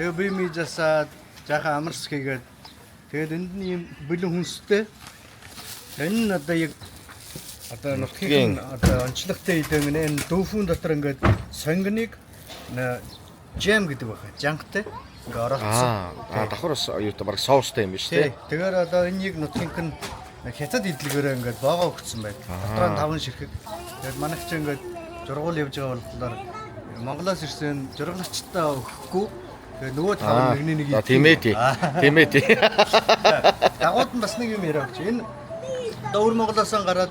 Тэгээ би мижасаад жаахан амарс хийгээд тэгээд энд нь юм бэлэн хүнстэй. Энэ нь одоо яг одоо нутгийн одоо онцлогтой идэв нэ дүүфүүн дотор ингээд сонгоныг жам гэдэг байна. Жанктай ингээ оролцсон. Давхар бас оюутай баг соустай юм биш үү? Тэгэхээр одоо энийг нутгийн хятад идэлгээрээ ингээд боогоо өгсөн байдаг. Дотроо 5 ширхэг. Тэгээд манайх ч ингээд жургуул явж байгаа болохоор Монголоос ирсэн жургалагчтай өгөхгүй. Тэгээ нөгөө 5 нэгний нэг тийм ээ. Дагууд нь бас нэг юм яриа өгч. Энэ Өвөр Монголоос гараад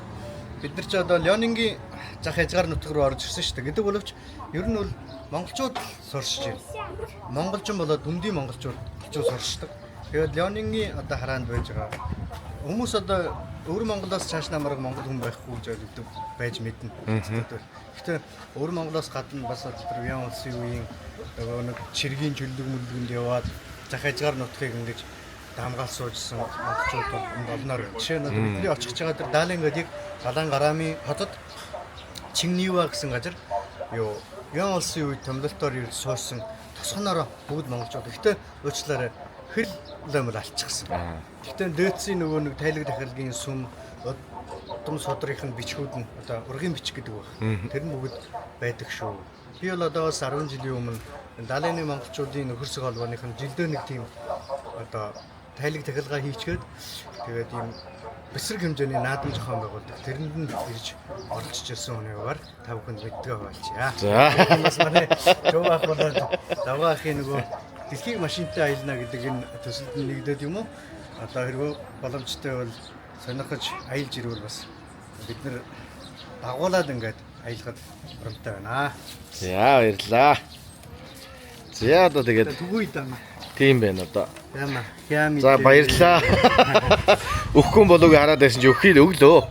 бид нар ч одоо Леонингийн зах хязгаар нутаг руу орж ирсэн шүү дээ. Гэдэг боловч ер нь бол монголчууд сурч байна. Монголчин болоод дүндийн монголчууд сурчдаг. Тэгээд Леонингийн одоо хараанд байж байгаа хүмүүс одоо Өвөр Монголоос цааш намараг монгол хүн байхгүй гэж ойлгодог байж мэднэ. Гэхдээ Өвөр Монголоос гадна бас тэр Вьен улсын үеийн одоо нэг чиргийн чөлдөг мүлгэнд яваад зах хязгаар нутгийг ингэж хамгаалж суужсан монголчууд болноор байна. Жишээ нь бидний очих байгаа тэр Даалын гэдэг Галан гараамын хотод Чингнива гэсэн газар юу Вьен улсын үед томилолтоор ирж суусан тосгоноор бүгд монголчууд. Гэхдээ уучлаарай хэл лэмэл алчихсан. Гэхдээ дээдсийн нөгөө нэг тайлаг дахилгийн сүм удам содрынхын бичгүүд нь одоо ургийн бичиг гэдэг байна. Тэр нь бүгд байдаг шүү. Би бол одоос 10 жилийн өмнө Далайны монголчуудын нөхөрсөг холбооныхын жилдөө нэг тийм одоо тайлаг дахилгаа хийчгээд тэгээд ийм бэсрэг хэмжээний наадам зохион байгуулдаг. Тэрэнд нь ирж оролцож ирсэн хүнийгээр та бүхэнд мэддэг байлчаа. За. Бас манай Жоваах болоод Давгаахын нөгөө дэлхийг машинтай аялна гэдэг энэ төсөлд нэгдээд юм уу? Одоо хэрвээ боломжтой бол сонирхож аялж ирвэл бас бид нэр дагуулад ингээд аялахад боломжтой байна. За баярлаа. За одоо тэгээд түгүй даа. Тийм байна одоо. Яамаа. За баярлаа. Өгөхгүй болоогүй хараад байсан чи өгөхийг өглөө.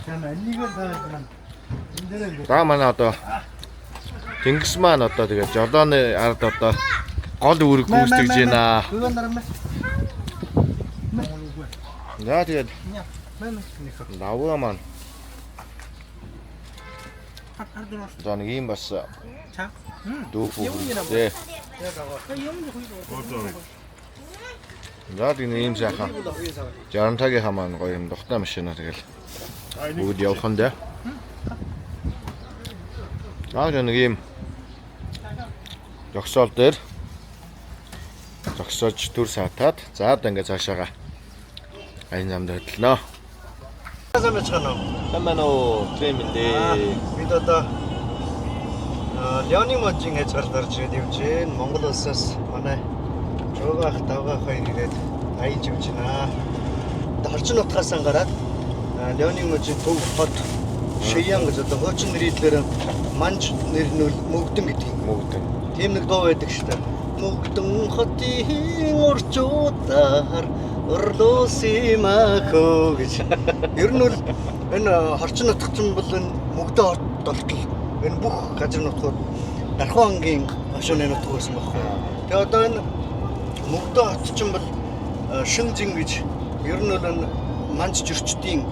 Яамаа энийг л таагаад байна. За манай одоо Тэнгис маань одоо тэгээд Жорданы ард одоо гол үүрэг гүйцэтгэж байна. За тэгээд Лавга маань за нэг юм бас дүүфүү. За тийм юм сайхан. Жарантагийн хамаа гоё юм духтай машина тэгэл бүгд явах нь дээ. Нэг юм зогсоол дээр зогсоож төр саатаад за одоо ингээ цаашаага айн замд хөдлөнө. Тамано трэмэндээ. Бид одоо Леонин можийн хязгаар дарж явж байна. Монгол улсаас манай Жоваах Давгаах хоёр ирээд аялж явж байна. Орчин нутгаас гараад Леонин можийн төв хот Шиян гэж одоо хуучин нэрээр манж нэр нь мөгдөн гэдэг юм. Мөгдөн. Тийм нэг дуу байдаг шүү дээ. Мөгдөн хотын урчуудаар орлоосимахо гэж. Ер нь бол энэ хорчин нутгчин бол энэ мөгдөө хот болтол энэ бүх газар нутгууд Дархан ангийн хошооны нутг байсан байхгүй. Тэгээ одоо энэ мөгдөө хотчин бол Шүнзэн гэж ер нь бол энэ манж жирчдийн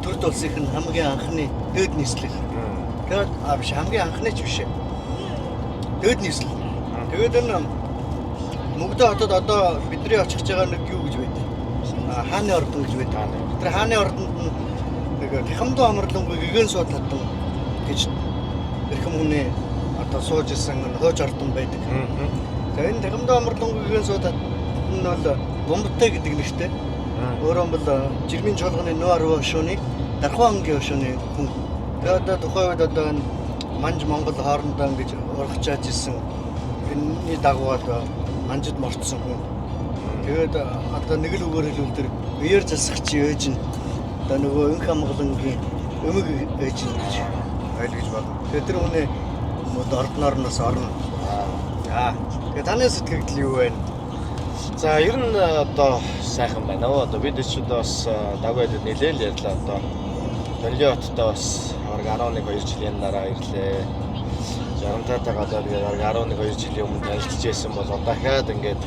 төрд улсынх нь хамгийн анхны дээд нийслэл. Тэгээд биш хамгийн анхны ч биш. Дээд нийслэл. Тэгээд энэ мөгдөө хотод одоо бидний очих байгаа нэг юу гэж байдаг. Хааны ордон гэж байдаг. Тэр хааны ордонд нэг Тэхэмдүү амарлангүй гэгэн сууд татсан гэж эрхэм хүний одоо сууж исэн хойж ордон байдаг. Тэгээд энэ Тэхэмдүү амарлангүй гэгэн сууд нь бол Бомбтой гэдэг нэртэй. Өөрөө бол жирмийн чуулганы нөө 10 хошууны Дархан ангийн хошууны хүн. Тэгээд одоо тухайн үед одоо энэ Манж Монгол хоорондоо ингэж урагчааж ирсэн. Энэний дагуу одоо манжид морцсон хүн. Тэгээд одоо нэг л үгээр хэлбэл тэр үеэр засагчийн ээж нь одоо нөгөө өнх хамгаалангийн өмг ээж нь гэж ойлгож байна. Тэгээд тэр хүний ордноор нас орно. Тэгээд таны сэтгэл юу вэ? За ер нь одоо сайхан байна уу? Одоо бид ч одоо бас дагваад нэлээд ярьлаа одоо. Донлио хоттой бас бараг 11-2 жилийн дараа ирлээ. Жарантайгаа одоо тэгээд бараг 11-2 жилийн өмнө танилцж байсан бол одоо дахиад ингээд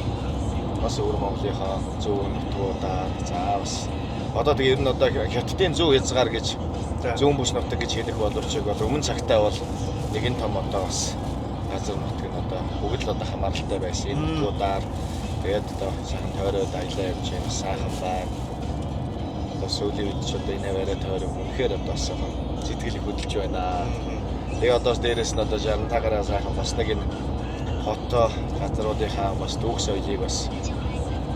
бас өвөр Монголынхаа зөв нутгуудаа за бас одоо тэгээд ер нь одоо хятадын зөв хязгаар гэж зүүн бүс нутаг гэж хэлэх боловч бол өмнө цагтаа бол нэгэн том одоо бас газар нутаг нь одоо бүгд л одоо хамааралтай байсан. Энэ нутгуудаар тэгээд одоо сайхан тойроод аялаа явж байна, сайхан байна. Одоо сүүлийн үед ч одоо энэ аваараа тойрог үнэхээр одоо сайхан сэтгэл хөдлөж байна. Тэгээд одоо дээрээс нь одоо 65-аараа сайхан бас нэг энэ хотоо газруудынхаа бас дүүх соёлыг бас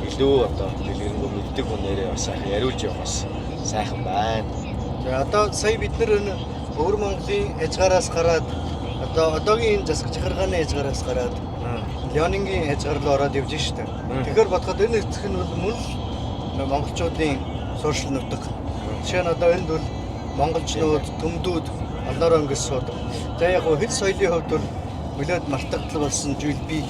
илүү одоо дэлгэрэнгүй мэддэг хүнээрээ бас сайхан яриулж явах бас сайхан байна. За одоо сая бид нэр өвөр Монголын хязгаараас гараад одоо одоогийн засаг захиргааны хязгаараас гараад Леонингийн хязгаар руу ороод явж штэ. Тэгэхээр бодоход энэ эцэг нь бол мөн л монголчуудын сууршил нутаг. Жишээ нь одоо энд бол монголчнууд, төмдүүд олноороо ингэж суудаг. За яг хэл соёлын хувьд бол нөлөөд мартагдал болсон зүйл бий.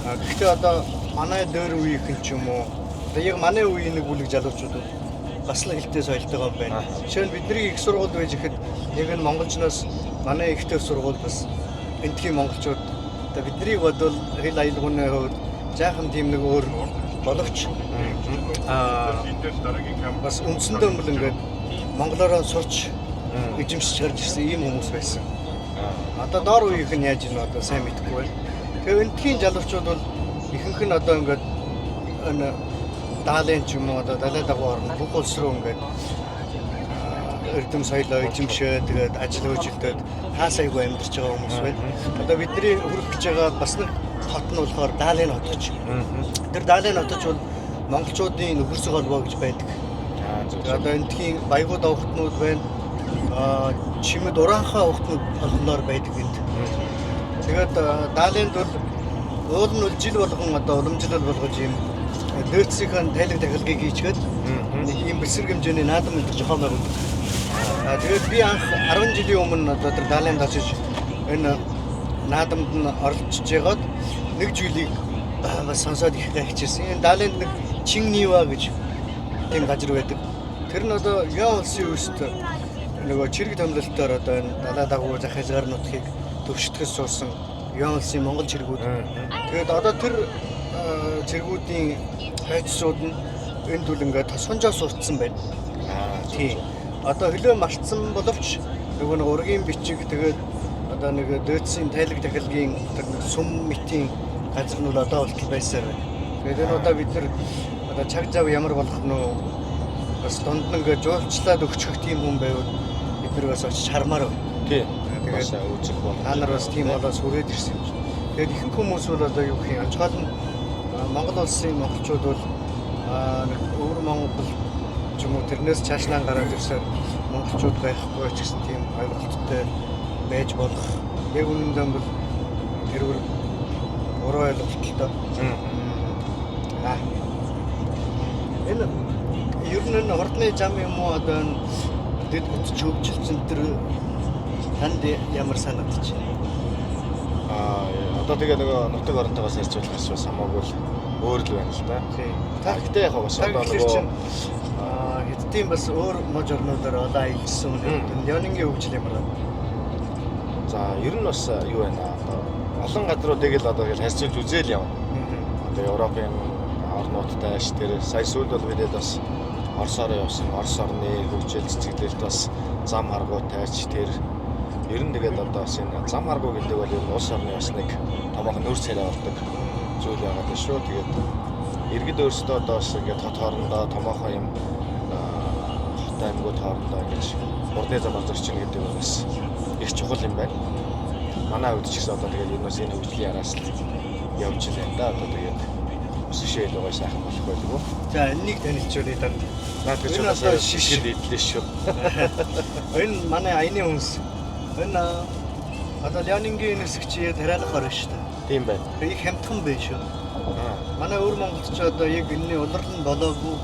Гэхдээ одоо манай дөр үеийнхэн ч юм уу одоо яг манай үеийн нэг бүлэг залуучууд бас л хэлтэй соёлтойгоо байна. Жишээ нь бидний их сургууль байж ихэд яг энэ монголчноос манай ихтэй сургууль бас энтхийн монголчууд одоо биднийг бодвол хэл аялгауны хувьд жаахан тийм нэг өөр боловч бас үндсэндээ бол ингээд монголоор сурч эзэмшиж гарч ирсэн ийм хүмүүс байсан. Одоо доор үеийнх нь яаж ийн одоо сайн мэдэхгүй байна. Тэгээ энтхийн залуучууд бол ихэнх нь одоо ингээд энэ даалын ч юм уу одоо далай дагуу орно бүх улс руу ингээд эрдэм соёлоо эзэмшээ тэгээд ажил хөгжилдөд хаасайгүй амьдарч байгаа хүмүүс байна. Одоо бидний хүрэх гэж байгаа бас нэг хот нь болохоор даалын хот гэж. Тэр даалын хот ч бол монголчуудын нөхөрсөг холбоо гэж байдаг. Одоо энтхийн баягууд авахтнууд байна. Чимэд ураанхаа авахтнууд олноор байдаг энд. Тэгээд даалынд бол уул нь жил болгон одоо уламжлал болгож юм дөөцсийн тайлэг дахилгыг хийчгээд нэг юм бэлсэрэг хэмжээний наадам энэ жоохон байгуулдаг. Тэгээд би анх 10 жилийн өмнө одоо тэр даалынд очиж энэ наадамд нь оролцож байгаад нэг зүйлийг бас сонсоод их гайхчихсан. Энэ даалынд нэг Чингнива гэж тийм газар байдаг. Тэр нь одоо яа улсын үст нөгөө чирэг томлолтоор одоо энэ далай дагуу зах хязгаар нутгийг төвшөтгэж суусан яа улсын монгол чиргүүд. Тэгээд одоо тэр цэргүүдийн хайцсууд нь энд үл ингээд тосгонжоо суурцсан байна. Тийм. Одоо хөлөө мартсан боловч нөгөө нэг ургийн бичиг тэгээд одоо нэг дөөцсийн тайлэг дахилгын тэр сүм мэтийн газар нь одоо болтол байсан байна. Тэгээд энэ удаа бид нар одоо чаг зав ямар болох нь бас донд нь ингээд жуулчлаад өгчих тийм хүн байвал бид нар бас очиж хармаар байна. Тийм. Тэгээд үүсэх бол та нар бас тийм болоос хүрээд ирсэн юм. Тэгээд ихэнх хүмүүс бол одоо юу гэх юм анчаал нь Монгол улсын монголчууд бол нэг өвөр Монгол ч юм уу тэрнээс цаашнаа гараад ирсэн монголчууд байхгүй ч гэсэн тийм ойлголттой байж болох. Яг үнэндээ бол тэрвэр буруу ойлголттой. Энэ ер нь ордны зам юм уу одоо энэ дэд бүтч хөгжилсэн тэр танд ямар санагдаж байна? Одоо тэгээ нөгөө нутаг оронтойгоос харьцуулах бас хамаагүй өөр л байна л да. Тийм. Гэхдээ яг бас одоо нөгөө хэдтийн бас өөр мож орнуудаар олон аялсан үнэ. Леонингийн хөгжил ямар байна? За ер нь бас юу байна одоо олон газруудыг л одоо харьцуулж үзээл явна. Одоо Европын орнуудтай ш тэр сая сүүл бол бидэд бас Оросоор явсан. Орос орны хөгжил цэцгэлэлт бас зам харгуйтайч тэр ер нь тэгээд одоо бас энэ зам харгуй гэдэг бол ер нь улс орны бас нэг томоохон нүүр царай болдог зүйл байгаа даа шүү. Тэгээд иргэд өөрсдөө одоо бас ингээд хот хоорондоо томоохон юм хот аймагуд хоорондоо ингэж урдны замаар зорчин гэдэг нь бас их чухал юм байна. Манай хувьд ч гэсэн одоо тэгээд ер нь энэ хөгжлийн араас л явж байна да. Одоо тэгээд өсөшөө илүү гоё сайхан болох байлгүй. За энийг танилцуулъя даа. Наад гэж бодсоо шишгэд идлээ шүү. Энэ манай аяны хүмүүс. Энэ одоо Леонингийн нисгчээ тариалах орно шүү дээ. Тийм байна. Их хямдхан байна шүү. Манай өвөр монголч одоо яг энэний улирал нь болоогүй.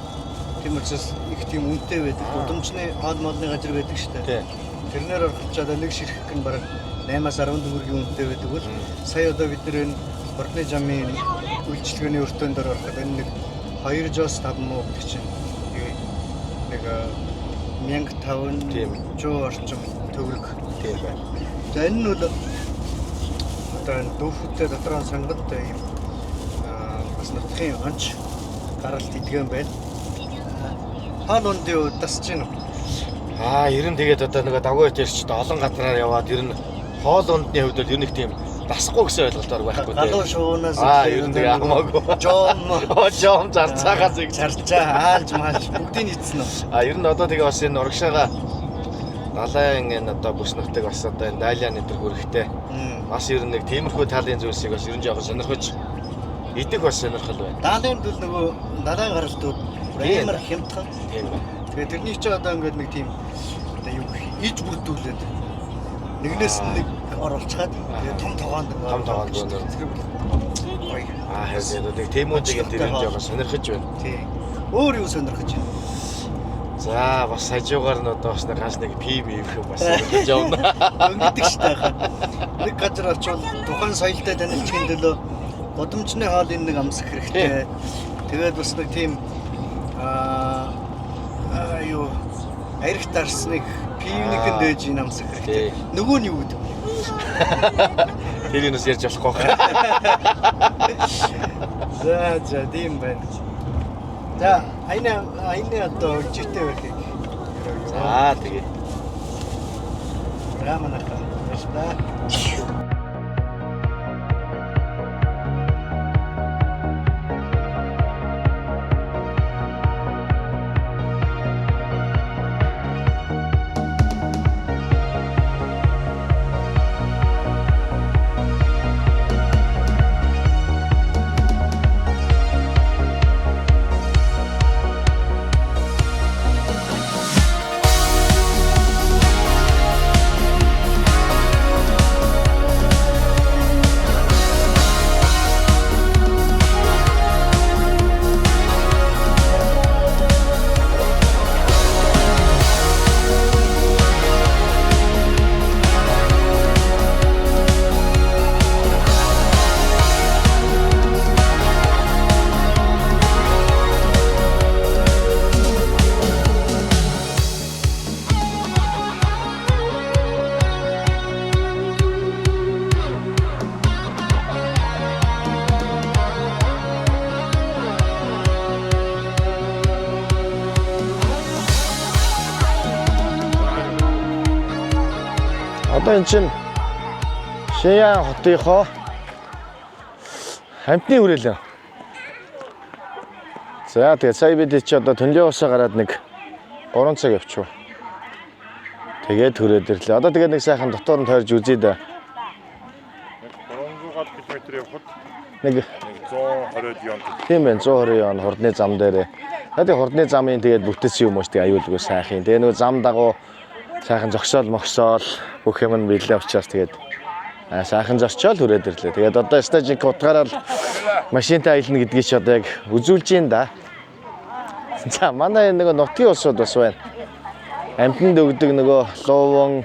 Тийм учраас их тийм үнэтэй байдаг. Удамчны хаал малны газар байдаг шүү дээ. Тэрнэр оролцож одоо нэг ширхэг нь бараг 8-аас 10 төгрөгийн үнэтэй байдаг бол сая одоо бид нэр энэ Орны жамын үйлчлэгээний өртөөнд ороход энэ нэг 2 жоос 5 муу гэдэг чинь нэг 1560 орчим төгрөг тийм байна. За энэ нь бол одоо энэ дүүхтэй дотроо сонгодтой юм бас нутгийн онч гаралт идэгэн байна. Хаал ундын удаас чинь Ер нь тэгээд одоо нэг давгүй төрч олон газраар яваад ер нь хоол ундны хувьд бол ер нь их тийм дасахгүй гэсэн ойлголтоор байхгүй тийм. Галуу шуунаас ер нь тэгээ хамаагүй. Жом зарцаагаас их зарцаа аалж маалж бүгдийг нийцсэн үү? Ер нь одоо тэгээ бас энэ урагшаага далайн энэ одоо бүснэгтэй бас одоо энэ дайлан энэ хөрхтэй. Бас ер нь нэг тиймэрхүү талын зүйлсийг бас ер нь жоохон сонирхож идэх бас сонирхол байна. Даалын дэл нөгөө далайн гаралтууд амар хямдхан. Тийм байна. Тэгээ тэрний чинь одоо ингээд нэг тийм одоо юу иж бүрдүүлээд нэгнээс нэг оруулцгаад тэгээ том тогоонд өнөр. Хэсэг нэг темүүдийг тэр нь жоохон сонирхож байна. Тийм. Өөр юу сонирхож байна? За бас хажуугаар нь одоо бас нэг ганц нэг пив их бас сонирхож явна. Өнгөдөг штэ хаа. Нэг газар очивол тухайн соёлтой танилцхийн төлөө годамжны хаалын нэг амсах хэрэгтэй. Тэгээд бас нэг тийм юу арх дарсныг пивникэн дээж ин амсах хэрэгтэй. Нөгөө нь юу гэдэг вэ? Тэр юунаас ярьж болохгүй. За тийм байна. За айна одоо житэй байхыг. За тэгээ. Раманаха. Яста. Одоо эн чинь Шаян хотынхоо хамтны хүрээлэн. За тэгээд сая бид чи одоо Төнлөө усаа гараад нэг 3 цаг явчихв. Тэгээд хүрээд ирлээ. Одоо тэгээд нэг сайхан дотор нь тойрж үзье да. 300 км явхад нэг 120 yon. Тийм байна, 120 yon хурдны зам дээр. Тэгээд хурдны замын тэгээд бүтээсэн юм уу ч тэгээд аюулгүй сайхан. Тэгээд нөгөө зам дагуу сайхан зогсоол мохсоол бүх юм нь биелээ учраас тэгээд сайхан зоччоол хүрээд ирлээ. Тэгээд одоо стажик утгаараа машинтай аялна гэдгийг ч одоо яг үзүүлж байна да. За манай нэг нутгийн улсууд бас байна. Амтнд өгдөг нөгөө лууван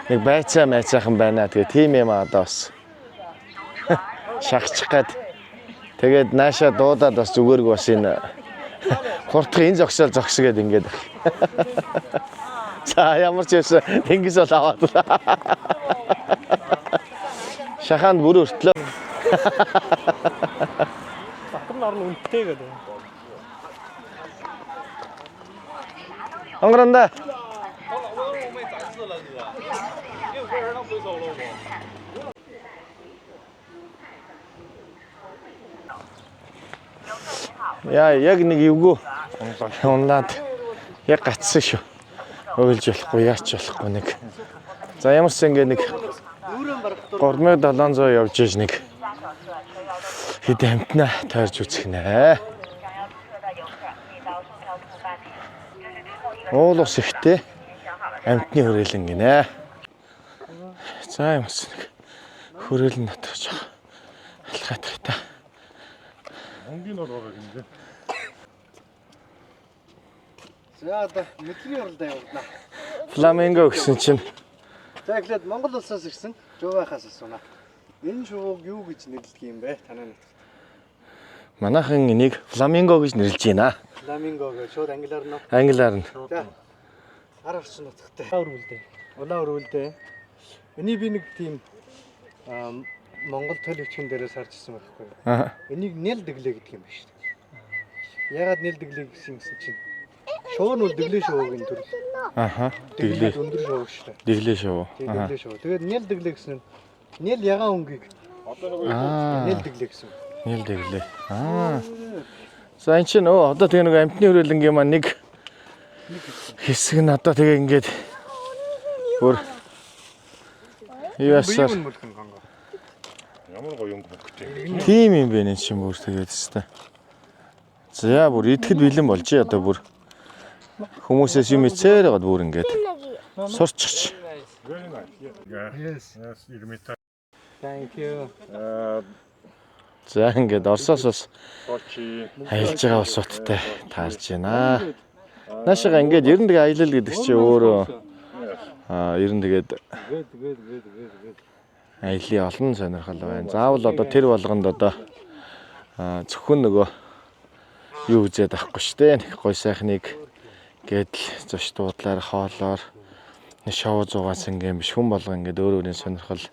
нэг байцаахан байна. Тэгээд тийм юм одоо бас шахчих гээд тэгээд наашаа дуудаад бас зүгээрг бас энэ хурдх энэ зогсгээд ингээд. За ямар ч юм тэнгис бол аваад. Шаханд бүр өртлөө. Батар нар нь үнэтэй гэдэг. Онгранда. Яа, яг нэг эвгүй унлаад яг гацсан шүү. Ойлж болохгүй, яач болохгүй нэг. За ямар ч ингэ нэг 3700 явж иж нэг хэд амтнаа тойрж үзэх нэ. Уул ус ихтэй амтны хүрээлэн гинэ. За юм бас нэг хүрээлэн дотор жоо алхаадах та. Онгийн ороо гинэ. За одоо мэдлэгийн уралдаа явуулнаа. Фламинго гэсэн чинь За эхлээд Монгол улсаас ирсэн Жувахаас асууна. Энэ шувууг юу гэж нэрлэдэг юм бэ? Танай нутагт. манайхан энийг фламинго гэж нэрлэж байна. Фламинго гэж шууд англиар нь. Англиар нь. За. Хар орчин нутагтай. Өрүүлдэ. Улаан өрөөлдөө. Энийг би нэг тийм Монгол төлөвчгөн дээрээс харж ирсэн байхгүй юу? Аа. Энийг нэл дэглээ гэдэг юм байна шүү дээ. Ягаад нэл дэглээ гэсэн чинь шуун үл дэглээ шуугийн төрөл. Аха. Дэглээ Дэглээ. өндөр шуу шүү дээ. Дэглээ шоу. Дэглээ шуу. Тэгээд нэл дэглээ гэсэн нь нэл ягаан өнгийг Аа. нэл дэглээ гэсэн. Нэл дэглээ. Аа. За энэ чинь одоо тэгээ нэг амтны хүрээлэнгийн маань нэг хэсэг нь одоо тэгээ ингээд бүр яасаар Ямар гоё өнгөтэй. тийм юм бэ энэ чинь бүр тэгээд өстэй. За бүр идэхэд бэлэн болж одоо бүр хүмүүсээс юм ицээр байгаад бүр ингээд сурччих. Very nice. Yes. Yes, Ирмита. Thank you. За ингээд Оросоос бас Сочи. аялж байгаа улсуудтай таарж байна. Наашаа ингээд ер нь тэгээ аялал гэдэг чинь өөрөө ер нь тэгээд аяллаа олон сонирхол байна. Заавал одоо тэр болгонд одоо зөвхөн нөгөө юу үзээд авахгүй шүү дээ. Нэг гой сайхныг гэдэл зоч дуудлаар хоолоор шоу зугаас ингээм биш хүн болго ингээд өөр өөрийн сонирхол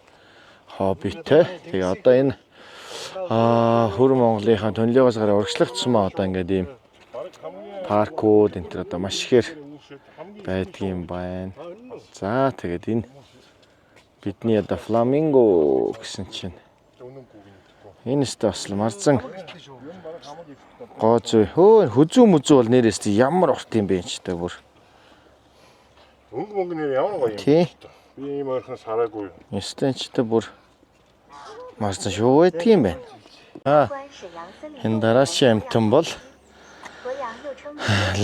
хоббитэй. Тэгээ одоо энэ хөр Монголынхаа тонлоогоос гараа урагшлагдсан маа одоо ингээд ийм паркууд энэ төр одоо маш ихээр байдгийм байна. За тэгээд энэ бидний одоо фламинго гэсэн чинь энэ өстө бас марзан гоозой хөзүү мүзүү бол нэрээс ямар урт юм бэ ч та бүр. Өнгө нэр ямар гоё юм. Тий. Би ийм ойрхон сараагүй. Өстө ч та бүр марзан шүү байдгийм байна. Энэ дараачийн амтан бол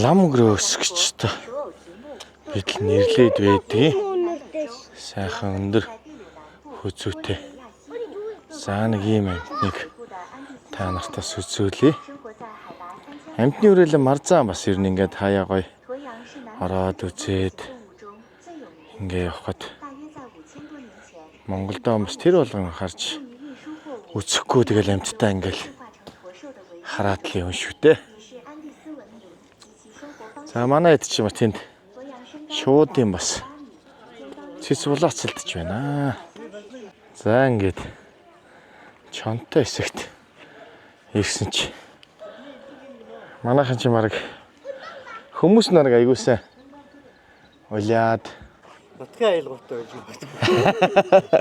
лам грөөс гэж та бид нэрлээд байдгийг. Сайхан өндөр хөзүүтэй. За нэг ийм амтныг та нартаас үзүүлье. Амтны хүрээлэн марзаан бас ер нь ингээд хаяа гоё ороод үзээд ингээ явхад Монголдоо бас тэр болгон харж үзэхгүй тэгэл амттаа ингээл хараад л юм шүү дээ. За манай хэд ч юм тэнд шууд юм бас цэц булаацалдж байна. За ингээд чонтой хэсэгт ирсэн чи манайхан чи мараг хүмүүс нарыг аягуулсан улаад Нутгийн аялгаутай байж байна.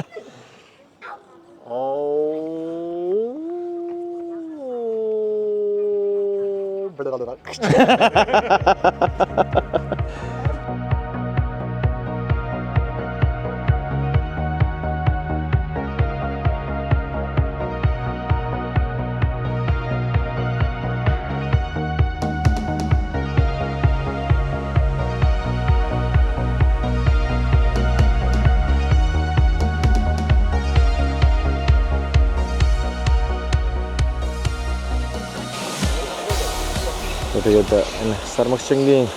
Тэгээд энэ Сармагчингийн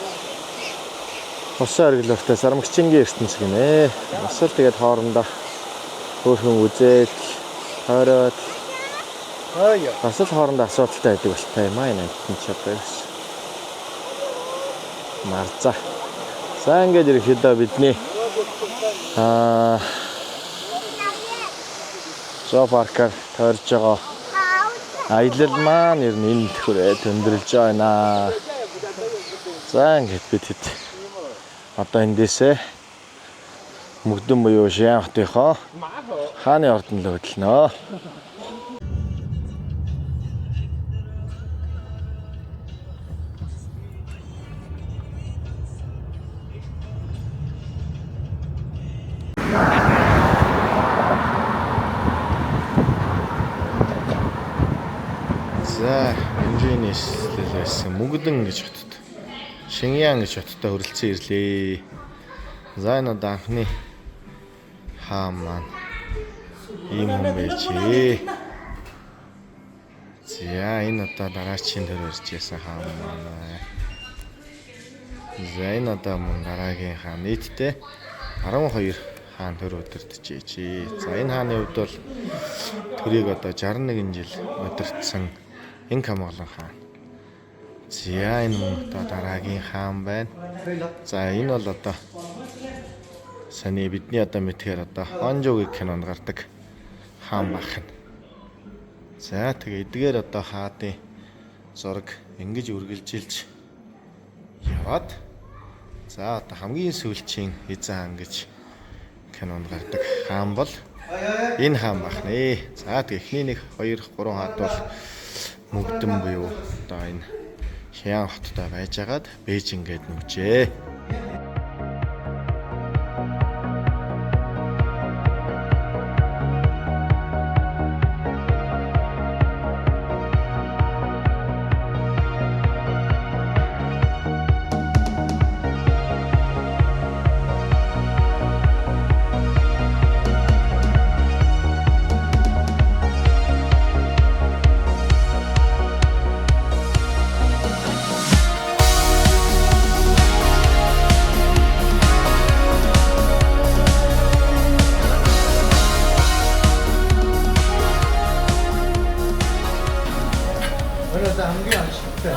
хосын оргилууртай Сармагчингийн ертөнц гинэ. Бас л тэгээд хоорондоо хөөрхөн үзээд тойроод бас л хоорондоо асуудалтай байдаг болтой юм аа энэ амтны чадварс. Марза. За ингээд ерөөхдөө бидний зоопаркаар тойрж байгаа аялал маань ер нь энэ хүрээд өндөрлж байна. За ингээд бид хэд одоо эндээсээ мөгдөн буюу Шианхтынхоо хааны ордон л хөдлөнө. За, энэний нэслэл байсан Мөгдөн гэж хотод. Шиньян гэж хоттой хүрэлцэн ирлээ. За энэ одоо анхны хаан маань ийм юм байжээ. За энэ одоо дараачийн төр ирж байсан хаан маань. За энэ одоо мөн дараагийн хаан нийтдээ 12 хаан төр удирдчихжээ. За энэ хааны хувьд бол төрийг одоо 61 жил удирдсан Инка Монгол хаан. За энэ мөн одоо дараагийн хаан байна. За энэ бол одоо саний бидний одоо мэдхээр одоо Онжогийн кинонд гардаг хаан бах нь. За тэгээ эдгээр одоо хаадын зураг ингэж үргэлжилж яваад за одоо хамгийн сүүлчийн эзэн хаан гэж кинонд гардаг хаан бол энэ хаан бах нэ. За тэгээ эхний 1 2 3 хаад бол Мөгдөн буюу одоо энэ Хян хоттой байжгаад Бээжин гээд нүжээ. 그래서 한게 안 쉽대.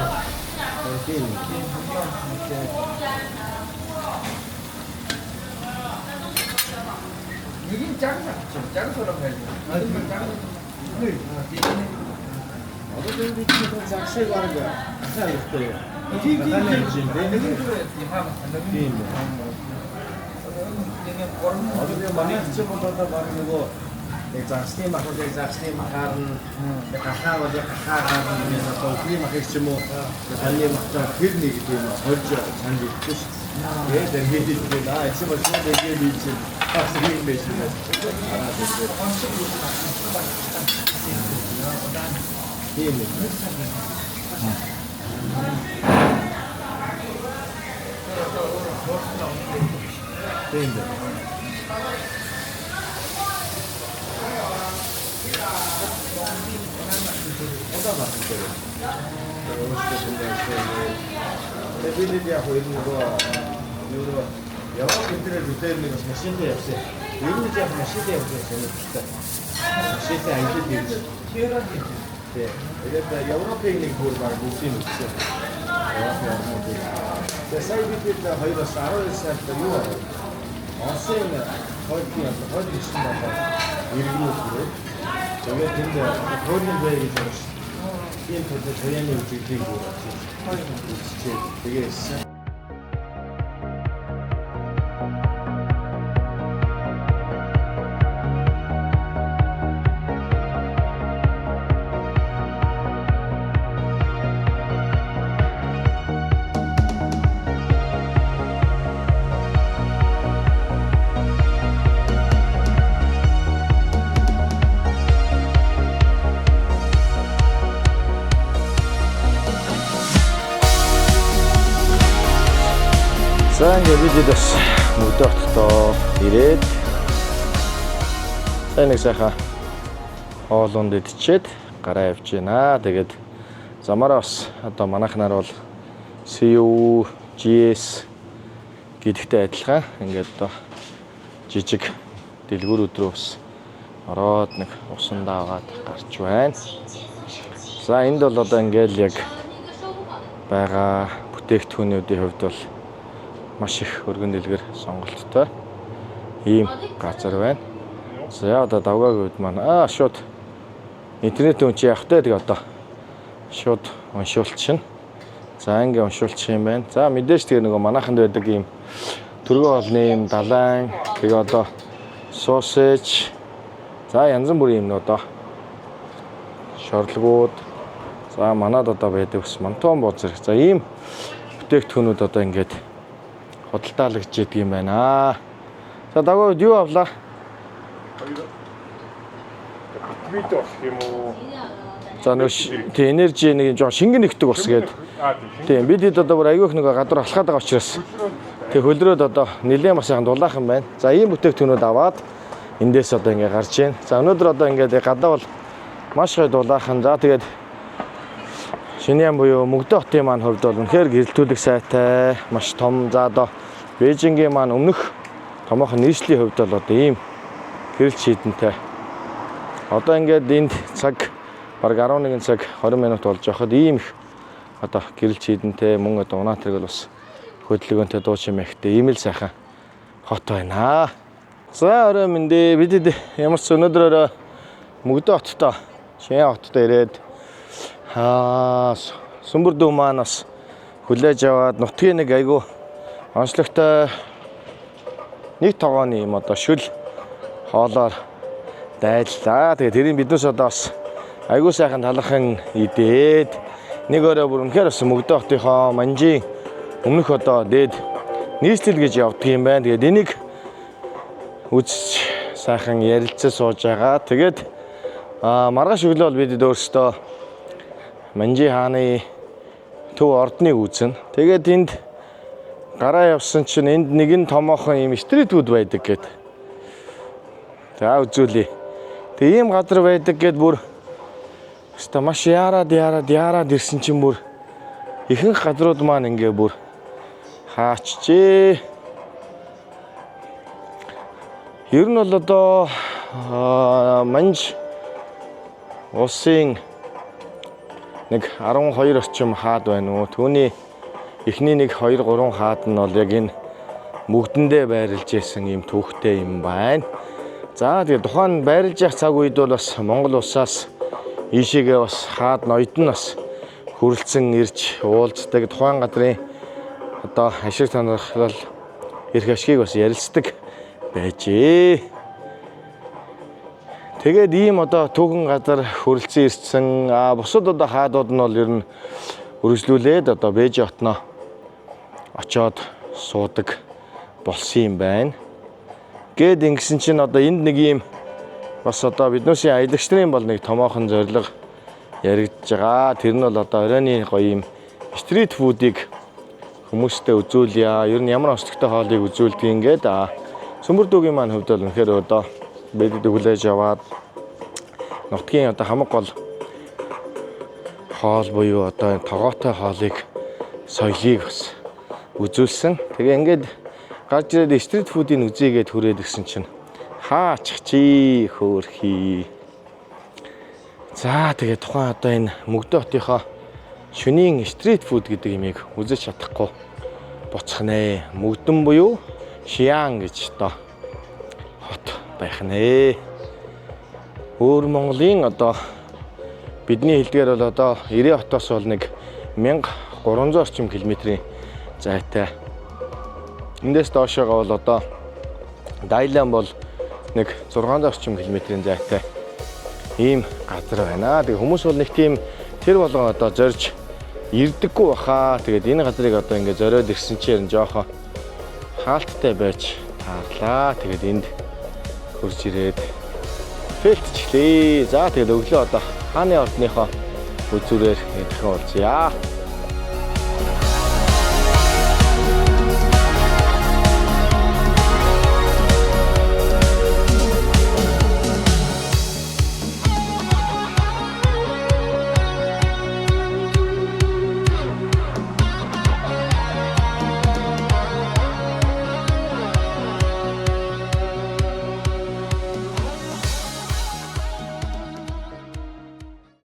이긴 작아. 작아서라 봐야지. 이건 작아. 어디서 이렇게 작세 가는 거야? 자, 이렇게. 이게 어디 많이 지쳐보다 말하는 거 Exactly, makro exactly makaran nakakawa dia kakaran ni sa topi makikita mo kanya makta hirni gitu mo hodja sanji kus ye dan hidi gitu na isi macam dia dia bikin pasti ini bikin ini Oda bakıyor. Belediye koyduğu bu euro yavaş getirir düzenli maşinde yapsa. Yeni bir maşinde yapıyor senin işte. Maşinde ayıp değil. Evet, Avrupa'ya ne kadar var bu film işte. Mesela bir de hayır sarı saatte yok. Aslında hadi işte 일부 저게 근데 그런 거에 있어서 인터넷 저희는 지금 되게 За ингээд бид бас Мөгдөн хотод ирээд нэг сайхан хоолунд идчихэд гараа явж байна. Тэгээд замаараа бас одоо манайхнаар бол CU, GS гэдэгтэй адилхан ингээд одоо жижиг дэлгүүр өдрөө бас ороод нэг усан даагаад гарч байна. За энд бол одоо ингээд яг байгаа бүтээгдэхүүнүүдийн хувьд бол маш их өргөн дэлгэр сонголттой ийм газар байна. За одоо давгааг үед маань шууд интернет үнч явах те тэгээ одоо шууд уншуулчихна. За ингээ уншуулчих юм байна. За мэдээж тэгээ нөгөө манайханд байдаг ийм төргөө хоолны ийм далайн тэгээ одоо сосэж за янз бүрийн юм одоо шорлогууд за манад одоо байдаг бас мантон бод зэрэг. За ийм бүтээгдэхүүнүүд одоо ингээд худалдаалагдж идэг юм байна. За даваад юу авлаа? Битвит юм уу? За нэг тий энержи нэг жоо шингэн нэгдэг ус гээд. Тийм бид хэд одоо бүр аягүй их нэг гадуур алхаад байгаа учраас тэг хөлрөөд одоо нэлээд бас яхан дулаахан байна. За ийм бүтээгдэхүүнүүд аваад эндээс одоо ингээ гарч ийн. За өнөөдөр одоо ингээд гадаа бол маш гоё дулаахан. За тэгээд Шинээн буюу Мөгдө хотын маань хувьд бол үнэхээр гэрэлтүүлэх сайтай, маш том. За одоо Бээжингийн маань өмнөх томоохон нийслэлийн хувьд бол одоо ийм гэрэлт шийдэнтэй. Одоо ингээд энд цаг бараг 11 цаг 20 минут болж байхад ийм их одоо гэрэлт шийдэнтэй мөн одоо Унаатрыг бол бас хөдөлгөөнтэй дуучин мэхтэй ийм л сайхан хот байна. За орой мэндэ бид ямар ч өнөөдөр Мөгдө хоттой Шинээн хоттой ирээд Сүмбэр дүү маань бас хүлээж аваад нутгийн нэг айгу онцлогтой нэг тогооны юм одоо шүл хоолоор дайллаа. Тэгээд тэрийг биднээс одоо бас айгу сайхан талархан идээд нэг өрөө бүр үнэхээр бас Мөгдө хотынхоо манжийн өмнөх одоо дээд нийслэл гэж явдаг юм байна. Тэгээд энийг үзэж сайхан ярилцаж сууж байгаа. Тэгээд маргааш өглөө бол бид өөрсдөө Манжи хааны төв ордныг үзнэ. Тэгээд энд гараа явсан чинь энд нэгэн томоохон юм стрит фуд байдаг гэд. За үзүүлээ. Тэгээ ийм газар байдаг гэд бүр өстой маш яраад ирсэн чинь бүр ихэнх газрууд маань ингээ бүр хаачжээ. Ер нь бол одоо Манж улсын нэг 12 орчим хаад байна уу. Түүний эхний нэг 2 3 хаад нь бол яг энэ мөгдөндөө байрлаж исэн юм түүхтэй юм байна. За тэгээ тухайн байрлаж явах цаг үед бол бас Монгол улсаас ийшээгээ бас хаад ноёд нь бас хүрэлцэн ирж уулздаг. Тухайн газрын одоо ашиг сонирхол эрх ашгийг бас ярилцдаг байжээ. Тэгээд ийм одоо түүхэн газар хүрэлцэн ирсэн бусад одоо хаадууд нь бол ер нь үргэлжлүүлээд одоо Бээж хотноо очоод суудаг болсон юм байна. Гэт ингэсэн чинь одоо энд нэг ийм бас одоо биднээсийн аялагч нарын бол нэг томоохон зориг яригдж байгаа. Тэр нь бол одоо оройны гоё юм стрит фудыг хүмүүстэй үзүүлье. Ер нь ямар онцлогтой хоолыг үзүүлдэг ингээд Сүмбэр дүүгийн маань хувьд бол үнэхээр одоо бидэд хүлээж аваад нутгийн одоо хамаг гол хоол буюу одоо тогоотой хоолыг соёлыг бас үзүүлсэн. Тэгээ ингээд гарч ирээд стрит фудын үзийгээд хүрээд ирсэн чинь хаачих чи хөөрхий. За тэгээ тухайн одоо энэ Мөгдө хотынхоо шөнийн стрит фуд гэдэг имийг үзэж чадахгүй буцах нэ. Мөгдөн буюу Шиан гэж одоо хот байх нэ. Өөр Монголын одоо бидний хэлдгээр бол одоо Ирээ хотоос бол нэг 1300 орчим километрийн зайтай. Эндээс доошоогоо бол одоо Дайлан бол нэг 600 орчим километрийн зайтай ийм газар байна. Тэгээ хүмүүс бол нэг тийм тэр болгон одоо зорж ирдэггүй баха. Тэгээд энэ газрыг одоо ингээд зориод ирсэн чинь жоохон хаалттай байж таарлаа. Тэгээд энд хурж ирээд фэлтчлээ. За тэгээд өглөө одоо хааны ордныхоо үзүүрээр дахин уулзъя.